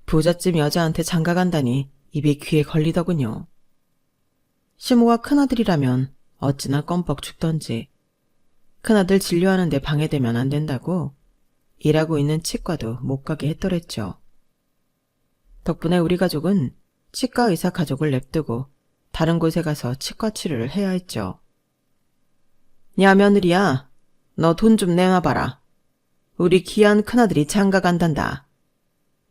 부잣집 여자한테 장가간다니 입이 귀에 걸리더군요. 시모가 큰아들이라면 어찌나 껌뻑 죽던지 큰아들 진료하는데 방해되면 안 된다고 일하고 있는 치과도 못 가게 했더랬죠. 덕분에 우리 가족은 치과 의사 가족을 냅두고 다른 곳에 가서 치과 치료를 해야 했죠. 야 며느리야, 너 돈 좀 내놔봐라. 우리 귀한 큰아들이 장가 간단다.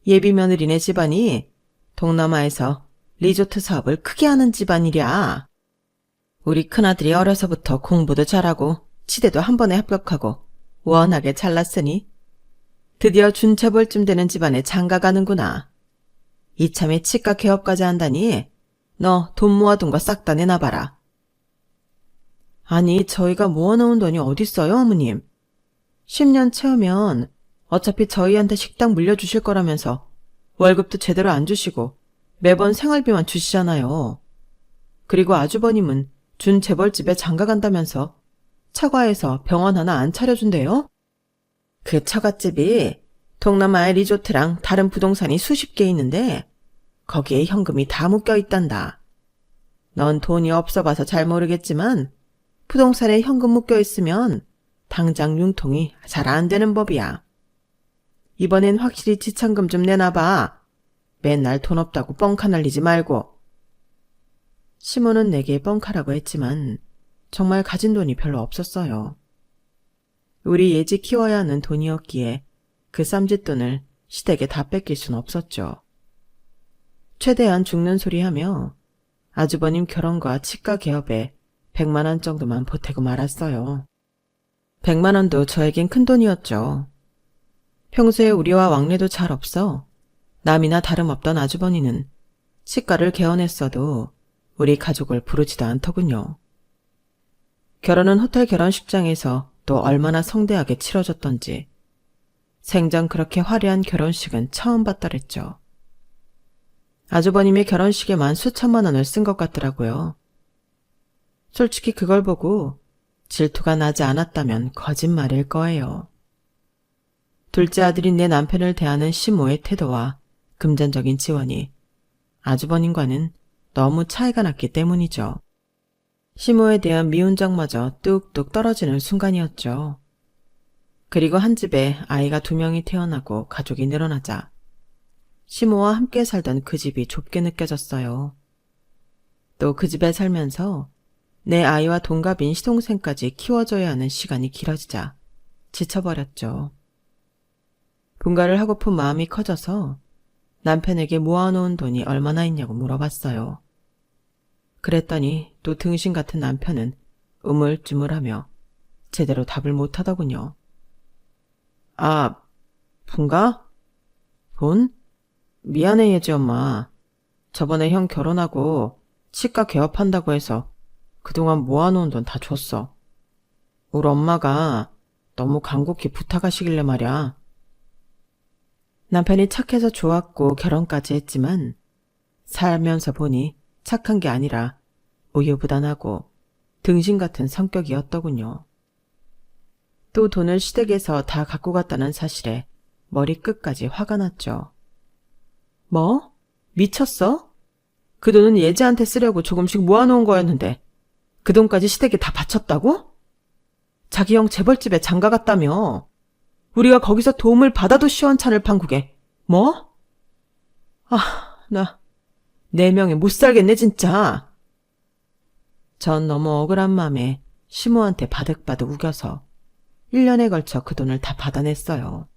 예비 며느리네 집안이 동남아에서 리조트 사업을 크게 하는 집안이랴. 우리 큰아들이 어려서부터 공부도 잘하고 치대도 한 번에 합격하고 워낙에 잘났으니 드디어 준체벌쯤 되는 집안에 장가 가는구나. 이참에 치과 개업까지 한다니 너 돈 모아둔 거 싹 다 내놔봐라. 아니, 저희가 모아놓은 돈이 어딨어요, 어머님. 10년 채우면 어차피 저희한테 식당 물려주실 거라면서 월급도 제대로 안 주시고 매번 생활비만 주시잖아요. 그리고 아주버님은 준 재벌집에 장가 간다면서 처가에서 병원 하나 안 차려준대요? 그 처갓집이 동남아의 리조트랑 다른 부동산이 수십 개 있는데 거기에 현금이 다 묶여 있단다. 넌 돈이 없어 봐서 잘 모르겠지만 부동산에 현금 묶여 있으면 당장 융통이 잘 안 되는 법이야. 이번엔 확실히 지참금 좀 내놔봐. 맨날 돈 없다고 뻥카 날리지 말고. 시몬은 내게 뻥카라고 했지만 정말 가진 돈이 별로 없었어요. 우리 예지 키워야 하는 돈이었기에 그 쌈짓돈을 시댁에 다 뺏길 순 없었죠. 최대한 죽는 소리 하며 아주버님 결혼과 치과 개업에 100만 원 정도만 보태고 말았어요. 100만 원도 저에겐 큰 돈이었죠. 평소에 우리와 왕래도 잘 없어 남이나 다름없던 아주버니는 치과를 개원했어도 우리 가족을 부르지도 않더군요. 결혼은 호텔 결혼식장에서 또 얼마나 성대하게 치러졌던지 생전 그렇게 화려한 결혼식은 처음 봤더랬죠. 아주버님의 결혼식에만 수천만 원을 쓴 것 같더라고요. 솔직히 그걸 보고 질투가 나지 않았다면 거짓말일 거예요. 둘째 아들인 내 남편을 대하는 시모의 태도와 금전적인 지원이 아주버님과는 너무 차이가 났기 때문이죠. 시모에 대한 미운정마저 뚝뚝 떨어지는 순간이었죠. 그리고 한 집에 아이가 2명이 태어나고 가족이 늘어나자 시모와 함께 살던 그 집이 좁게 느껴졌어요. 또 그 집에 살면서 내 아이와 동갑인 시동생까지 키워줘야 하는 시간이 길어지자 지쳐버렸죠. 분가를 하고픈 마음이 커져서 남편에게 모아놓은 돈이 얼마나 있냐고 물어봤어요. 그랬더니 또 등신 같은 남편은 우물쭈물하며 제대로 답을 못하더군요. 아, 분가? 돈? 미안해 예지 엄마. 저번에 형 결혼하고 치과 개업한다고 해서 그동안 모아놓은 돈 다 줬어. 우리 엄마가 너무 간곡히 부탁하시길래 말이야. 남편이 착해서 좋았고 결혼까지 했지만 살면서 보니 착한 게 아니라 우유부단하고 등신 같은 성격이었더군요. 또 돈을 시댁에서 다 갖고 갔다는 사실에 머리 끝까지 화가 났죠. 뭐? 미쳤어? 그 돈은 예지한테 쓰려고 조금씩 모아놓은 거였는데 그 돈까지 시댁에 다 바쳤다고? 자기 형 재벌집에 장가 갔다며. 우리가 거기서 도움을 받아도 시원찮을 판국에 뭐? 나 4명에 못 살겠네 진짜. 전 너무 억울한 마음에 시모한테 바득바득 우겨서 1년에 걸쳐 그 돈을 다 받아냈어요.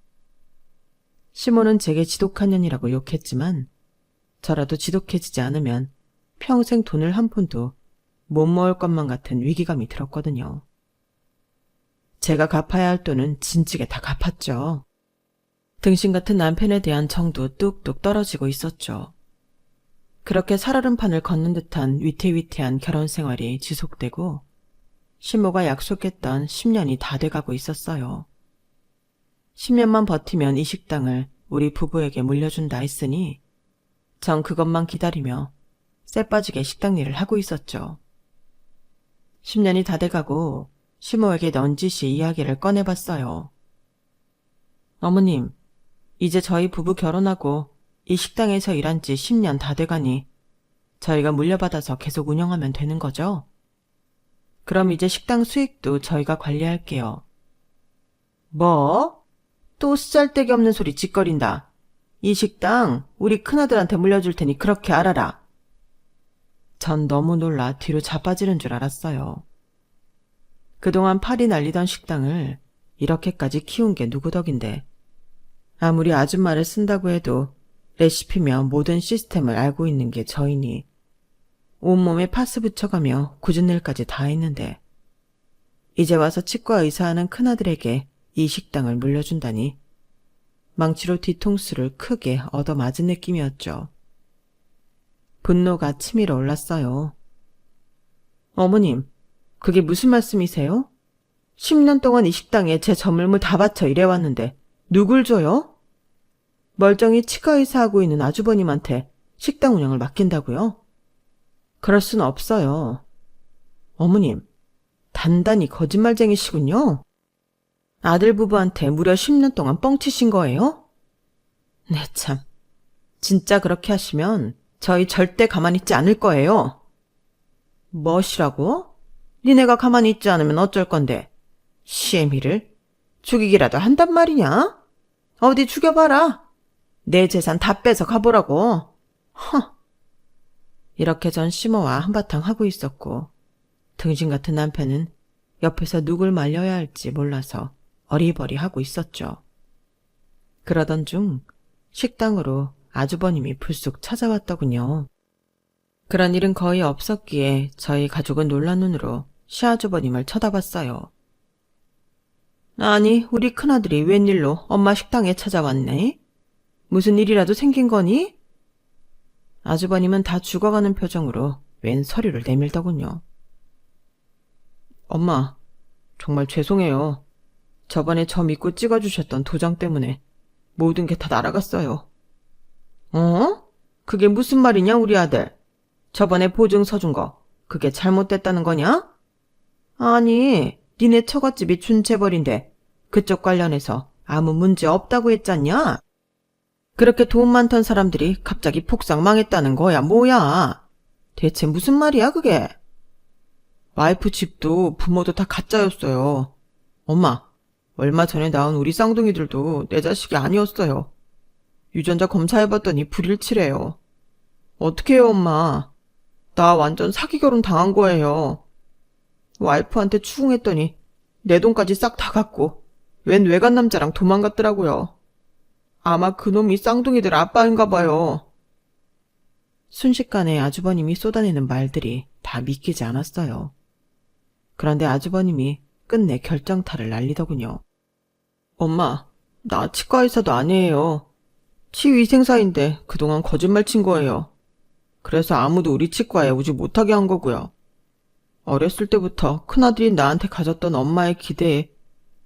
시모는 제게 지독한 년이라고 욕했지만 저라도 지독해지지 않으면 평생 돈을 한 푼도 못 모을 것만 같은 위기감이 들었거든요. 제가 갚아야 할 돈은 진즉에 다 갚았죠. 등신 같은 남편에 대한 정도 뚝뚝 떨어지고 있었죠. 그렇게 살얼음판을 걷는 듯한 위태위태한 결혼 생활이 지속되고 시모가 약속했던 10년이 다 돼가고 있었어요. 10년만 버티면 이 식당을 우리 부부에게 물려준다 했으니 전 그것만 기다리며 쎄빠지게 식당 일을 하고 있었죠. 10년이 다 돼가고 시모에게 넌지시 이야기를 꺼내봤어요. 어머님, 이제 저희 부부 결혼하고 이 식당에서 일한 지 10년 다 돼가니 저희가 물려받아서 계속 운영하면 되는 거죠? 그럼 이제 식당 수익도 저희가 관리할게요. 뭐? 또 쓰잘데기 없는 소리 짓거린다. 이 식당 우리 큰아들한테 물려줄 테니 그렇게 알아라. 전 너무 놀라 뒤로 자빠지는 줄 알았어요. 그동안 팔이 날리던 식당을 이렇게까지 키운 게 누구 덕인데 아무리 아줌마를 쓴다고 해도 레시피며 모든 시스템을 알고 있는 게 저이니 온몸에 파스 붙여가며 굳은 일까지 다 했는데 이제 와서 치과 의사하는 큰아들에게 이 식당을 물려준다니 망치로 뒤통수를 크게 얻어맞은 느낌이었죠. 분노가 치밀어 올랐어요. 어머님, 그게 무슨 말씀이세요? 10년 동안 이 식당에 제 저물물 다 바쳐 일해왔는데 누굴 줘요? 멀쩡히 치과의사하고 있는 아주버님한테 식당 운영을 맡긴다고요? 그럴 순 없어요. 어머님, 단단히 거짓말쟁이시군요. 아들 부부한테 무려 10년 동안 뻥치신 거예요? 네, 참. 진짜 그렇게 하시면 저희 절대 가만히 있지 않을 거예요. 뭐시라고? 니네가 가만히 있지 않으면 어쩔 건데. 시애미를 죽이기라도 한단 말이냐? 어디 죽여봐라. 내 재산 다 뺏어 가보라고. 허. 이렇게 전 시모와 한바탕 하고 있었고 등신 같은 남편은 옆에서 누굴 말려야 할지 몰라서 어리버리하고 있었죠. 그러던 중 식당으로 아주버님이 불쑥 찾아왔더군요. 그런 일은 거의 없었기에 저희 가족은 놀란 눈으로 시아주버님을 쳐다봤어요. 아니, 우리 큰아들이 웬일로 엄마 식당에 찾아왔네? 무슨 일이라도 생긴 거니? 아주버님은 다 죽어가는 표정으로 웬 서류를 내밀더군요. 엄마, 정말 죄송해요. 저번에 저 믿고 찍어주셨던 도장 때문에 모든 게 다 날아갔어요. 어? 그게 무슨 말이냐, 우리 아들? 저번에 보증서 준 거, 그게 잘못됐다는 거냐? 아니, 니네 처갓집이 준재벌인데 그쪽 관련해서 아무 문제 없다고 했잖냐? 그렇게 돈 많던 사람들이 갑자기 폭삭 망했다는 거야, 뭐야? 대체 무슨 말이야, 그게? 와이프 집도 부모도 다 가짜였어요. 엄마, 얼마 전에 낳은 우리 쌍둥이들도 내 자식이 아니었어요. 유전자 검사해봤더니 불일치래요. 어떡해요, 엄마. 나 완전 사기 결혼 당한 거예요. 와이프한테 추궁했더니 내 돈까지 싹 다 갖고 웬 외간 남자랑 도망갔더라고요. 아마 그놈이 쌍둥이들 아빠인가 봐요. 순식간에 아주버님이 쏟아내는 말들이 다 믿기지 않았어요. 그런데 아주버님이 끝내 결정타를 날리더군요. 엄마, 나 치과의사도 아니에요. 치위생사인데 그동안 거짓말 친 거예요. 그래서 아무도 우리 치과에 오지 못하게 한 거고요. 어렸을 때부터 큰아들이 나한테 가졌던 엄마의 기대에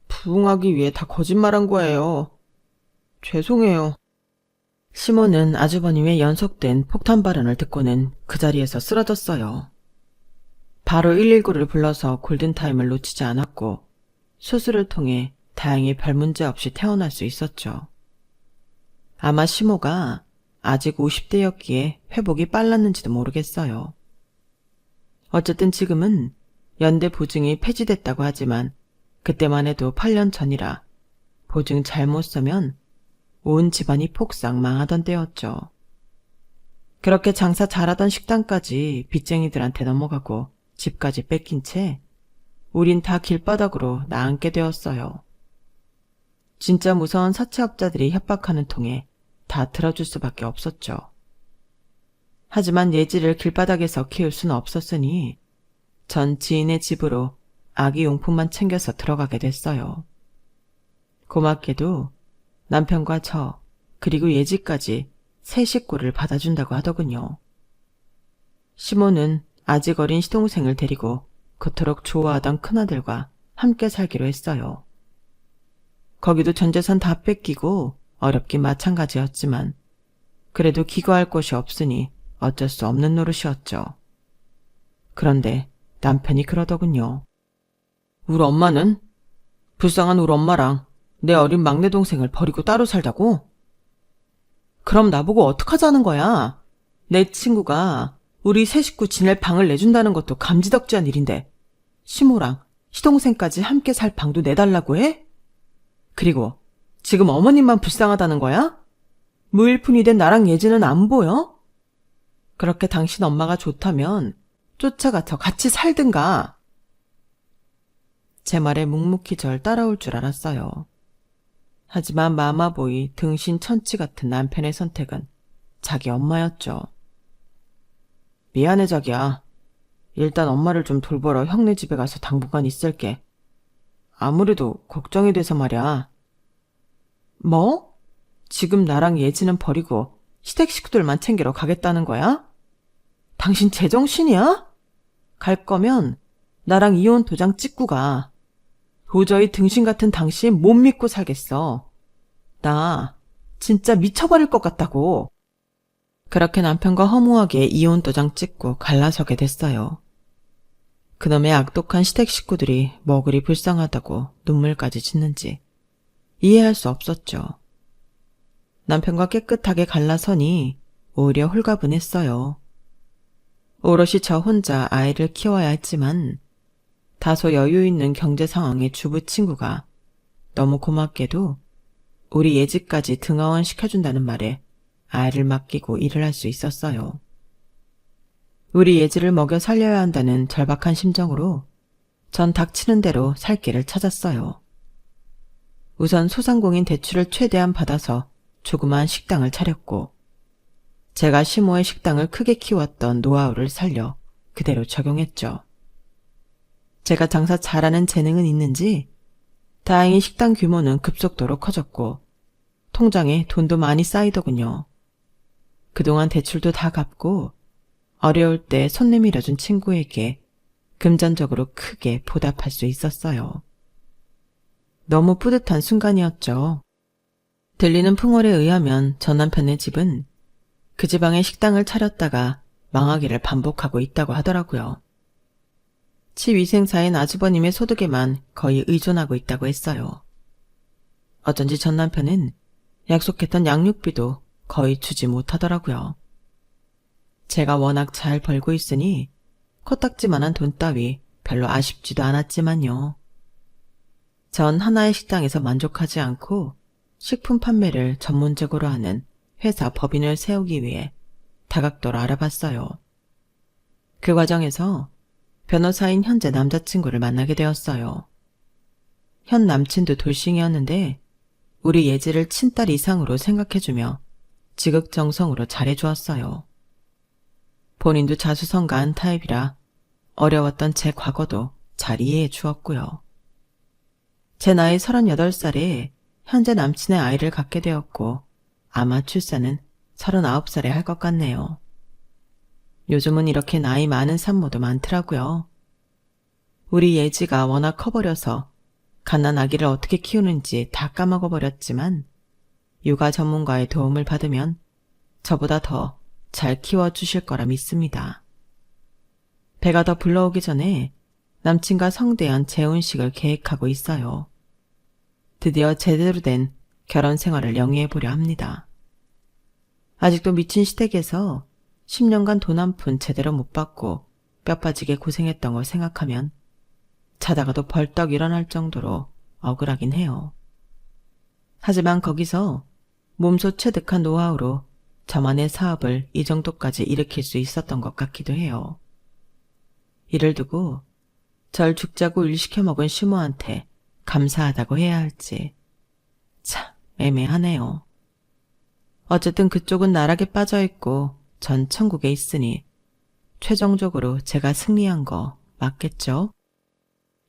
부응하기 위해 다 거짓말한 거예요. 죄송해요. 시모는 아주버님의 연속된 폭탄 발언을 듣고는 그 자리에서 쓰러졌어요. 바로 119를 불러서 골든타임을 놓치지 않았고 수술을 통해 다행히 별 문제 없이 태어날 수 있었죠. 아마 시모가 아직 50대였기에 회복이 빨랐는지도 모르겠어요. 어쨌든 지금은 연대 보증이 폐지됐다고 하지만 그때만 해도 8년 전이라 보증 잘못 쓰면 온 집안이 폭삭 망하던 때였죠. 그렇게 장사 잘하던 식당까지 빚쟁이들한테 넘어가고 집까지 뺏긴 채 우린 다 길바닥으로 나앉게 되었어요. 진짜 무서운 사채업자들이 협박하는 통에 다 들어줄 수밖에 없었죠. 하지만 예지를 길바닥에서 키울 수는 없었으니 전 지인의 집으로 아기 용품만 챙겨서 들어가게 됐어요. 고맙게도 남편과 저 그리고 예지까지 세 식구를 받아준다고 하더군요. 시모는 아직 어린 시동생을 데리고 그토록 좋아하던 큰아들과 함께 살기로 했어요. 거기도 전 재산 다 뺏기고 어렵긴 마찬가지였지만 그래도 기거할 곳이 없으니 어쩔 수 없는 노릇이었죠. 그런데 남편이 그러더군요. 우리 엄마는? 불쌍한 우리 엄마랑 내 어린 막내 동생을 버리고 따로 살자고? 그럼 나보고 어떡하자는 거야? 내 친구가 우리 세 식구 지낼 방을 내준다는 것도 감지덕지한 일인데 시모랑 시동생까지 함께 살 방도 내달라고 해? 그리고 지금 어머님만 불쌍하다는 거야? 무일푼이 된 나랑 예지는 안 보여? 그렇게 당신 엄마가 좋다면 쫓아가서 같이 살든가. 제 말에 묵묵히 절 따라올 줄 알았어요. 하지만 마마보이 등신 천치 같은 남편의 선택은 자기 엄마였죠. 미안해 자기야. 일단 엄마를 좀 돌보러 형네 집에 가서 당분간 있을게. 아무래도 걱정이 돼서 말이야. 뭐? 지금 나랑 예지는 버리고 시댁 식구들만 챙기러 가겠다는 거야? 당신 제정신이야? 갈 거면 나랑 이혼 도장 찍고 가. 도저히 등신 같은 당신 못 믿고 살겠어. 나 진짜 미쳐버릴 것 같다고. 그렇게 남편과 허무하게 이혼 도장 찍고 갈라서게 됐어요. 그놈의 악독한 시댁 식구들이 뭐 그리 불쌍하다고 눈물까지 짓는지 이해할 수 없었죠. 남편과 깨끗하게 갈라서니 오히려 홀가분했어요. 오롯이 저 혼자 아이를 키워야 했지만 다소 여유 있는 경제 상황의 주부 친구가 너무 고맙게도 우리 예지까지 등하원 시켜준다는 말에 아이를 맡기고 일을 할 수 있었어요. 우리 예지를 먹여 살려야 한다는 절박한 심정으로 전 닥치는 대로 살 길을 찾았어요. 우선 소상공인 대출을 최대한 받아서 조그마한 식당을 차렸고 제가 시모의 식당을 크게 키웠던 노하우를 살려 그대로 적용했죠. 제가 장사 잘하는 재능은 있는지 다행히 식당 규모는 급속도로 커졌고 통장에 돈도 많이 쌓이더군요. 그동안 대출도 다 갚고 어려울 때 손 내밀어준 친구에게 금전적으로 크게 보답할 수 있었어요. 너무 뿌듯한 순간이었죠. 들리는 풍월에 의하면 전 남편의 집은 그 지방에 식당을 차렸다가 망하기를 반복하고 있다고 하더라고요. 치위생사인 아주버님의 소득에만 거의 의존하고 있다고 했어요. 어쩐지 전 남편은 약속했던 양육비도 거의 주지 못하더라고요. 제가 워낙 잘 벌고 있으니 코딱지만한 돈 따위 별로 아쉽지도 않았지만요. 전 하나의 식당에서 만족하지 않고 식품 판매를 전문적으로 하는 회사 법인을 세우기 위해 다각도로 알아봤어요. 그 과정에서 변호사인 현재 남자친구를 만나게 되었어요. 현 남친도 돌싱이었는데 우리 예지를 친딸 이상으로 생각해주며 지극정성으로 잘해주었어요. 본인도 자수성가한 타입이라 어려웠던 제 과거도 잘 이해해 주었고요. 제 나이 38살에 현재 남친의 아이를 갖게 되었고 아마 출산은 39살에 할 것 같네요. 요즘은 이렇게 나이 많은 산모도 많더라고요. 우리 예지가 워낙 커버려서 갓난 아기를 어떻게 키우는지 다 까먹어버렸지만 육아 전문가의 도움을 받으면 저보다 더 잘 키워주실 거라 믿습니다. 배가 더 불러오기 전에 남친과 성대한 재혼식을 계획하고 있어요. 드디어 제대로 된 결혼 생활을 영위해보려 합니다. 아직도 미친 시댁에서 10년간 돈 한 푼 제대로 못 받고 뼈 빠지게 고생했던 걸 생각하면 자다가도 벌떡 일어날 정도로 억울하긴 해요. 하지만 거기서 몸소 체득한 노하우로 저만의 사업을 이 정도까지 일으킬 수 있었던 것 같기도 해요. 이를 두고 절 죽자고 일 시켜먹은 시모한테 감사하다고 해야 할지 참 애매하네요. 어쨌든 그쪽은 나락에 빠져있고 전 천국에 있으니 최종적으로 제가 승리한 거 맞겠죠?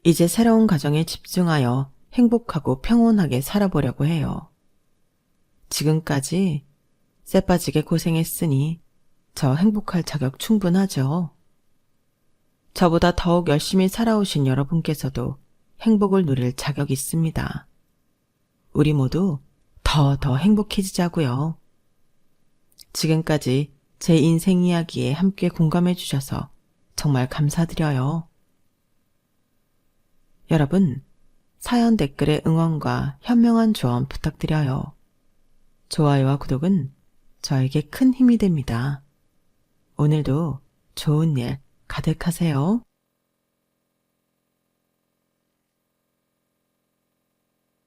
이제 새로운 가정에 집중하여 행복하고 평온하게 살아보려고 해요. 지금까지 쎄 빠지게 고생했으니 저 행복할 자격 충분하죠. 저보다 더욱 열심히 살아오신 여러분께서도 행복을 누릴 자격 있습니다. 우리 모두 더 행복해지자고요. 지금까지 제 인생 이야기에 함께 공감해 주셔서 정말 감사드려요. 여러분, 사연 댓글에 응원과 현명한 조언 부탁드려요. 좋아요와 구독은 저에게 큰 힘이 됩니다. 오늘도 좋은 일 가득하세요.